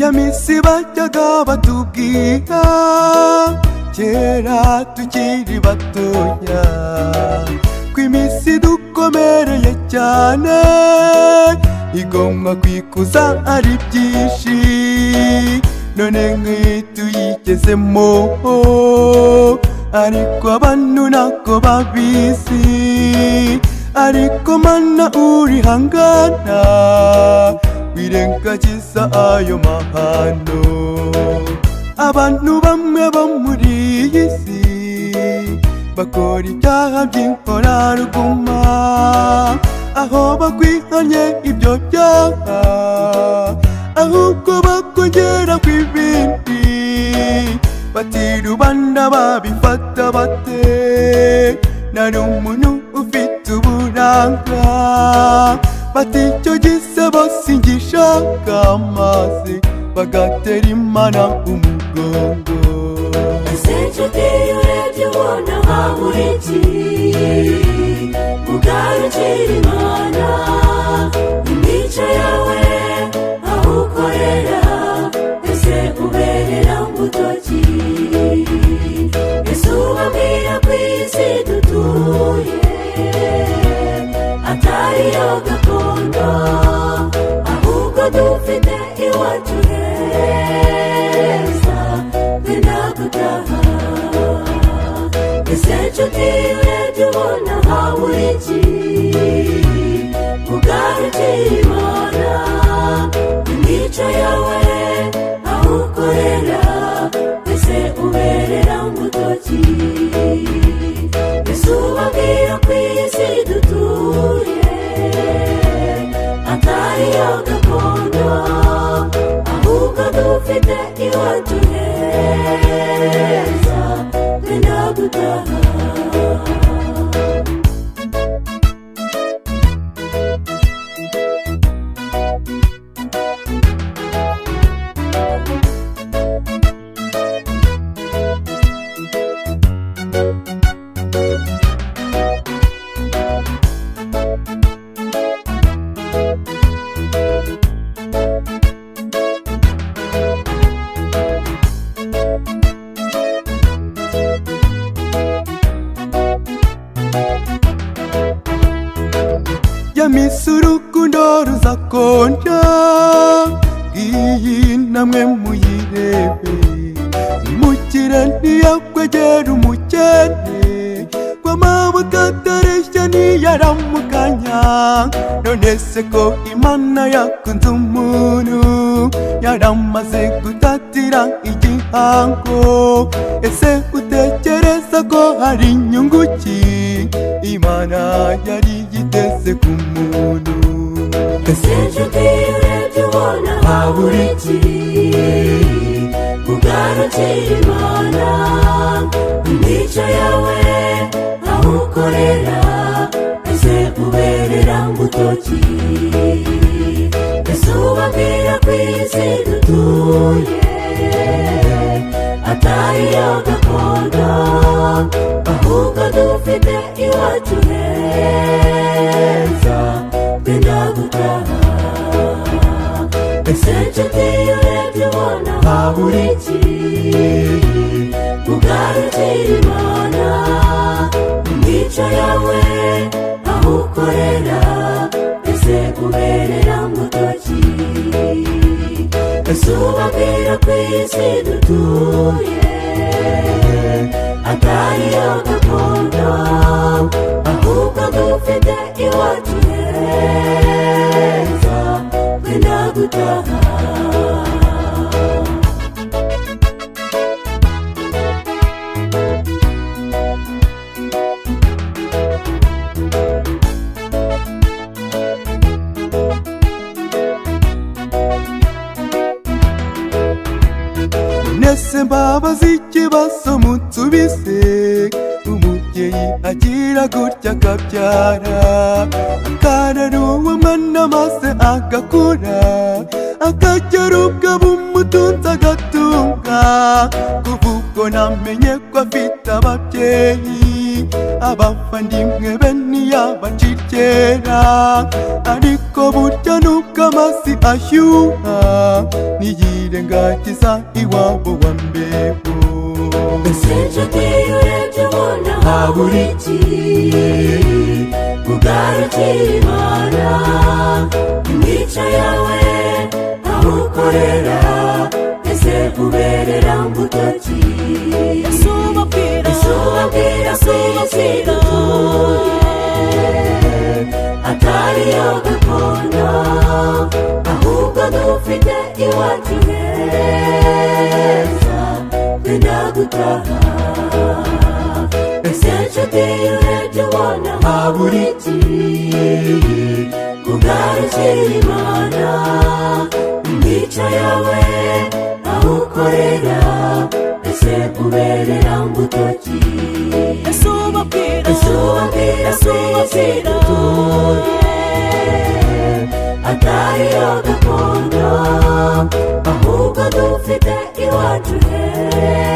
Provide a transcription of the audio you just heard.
ya minsi bajyaga batubwira kera tukiri batoya ko iminsi dukomereye cyane igomba kwikuza ari byinshi none nk'ituyigezemo ariko abantu nako babizi ariko mana urihangana wirengagiza ayo mahano abantu bamwe bo muri iyi si bakora ibyaha by'inkoraruguma aho bakwihanye ibyo byaha ahubwo bakongera kw'ibindi bati rubanda babifata bate nari umuntu ufite uburanga bati icyo gisebo singishaka amazi bagatera Imana umugongo ese nshuti urebye ubona habura iki ugarukira Imana imico yawe aho ukorera ese uberera mbuto ki ese ubabwira ko isi dutuye atari yo gakondo ahubwo dufite iwacu heza twenda gutaha ese nshuti urebye ubona habura iki ugarukira Imana imico yawe aho ukorera ese uberera mbuto ki ese ubabwira ko isi dutuye atari yo gakondo ahubwo dufite iwacu heza twenda gutaha ya minsi urukundo ruzakonja iyi namwe muyirebe umukire ntiyakwegera umukene kw'amaboko atareshya ntiyaramukanya none se ko Imana yakunze umuntu yaramaze gutatira igihango ese utekereza ko hari inyungu ki Imana yari yiteze ku muntu ese nshuti urebye ubona habura iki ugarukira Imana imico yawe aho ukorera ese uberera mbuto ki ese ubabwira ko isi dutuye atari yo gakondo ahubwo dufite iwacu heza twenda gutaha ese nshuti urebye ubona habura iki ugarukira Imana imico yawe aho ukorera ese uberera mbuto ki ese ubabwira ko isi dutuye atari yo gakondo ahubwo dufite iwacu heza twenda gutaha nese mbabazi ikibazo munsubize umubyeyi agira gutya akabyara akarera uwo mwana maze agakura akagera ubwo bumutunze agatunga kuva ubwo namenye ko afite ababyeyi abavandimwe be ntiyabacikera ariko burya nuko amasi ashyuha ntiyirengagiza iwabo wa mbeho ese nshuti urebye ubona habura iki ugarukira Imana imico yawe aho ukorera ese uberera mbuto ki ese ubabwira ko isi dutuye atari yo gakondo ahubwo dufite iwacu heza twenda gutaha ese nshuti urebye ubona habura iki ugarukira Imana imico yawe aho ukorera ese uberera mbuto ki ese ubabwira ko isi dutuye atari yo gakondo ahubwo dufite iwacu heza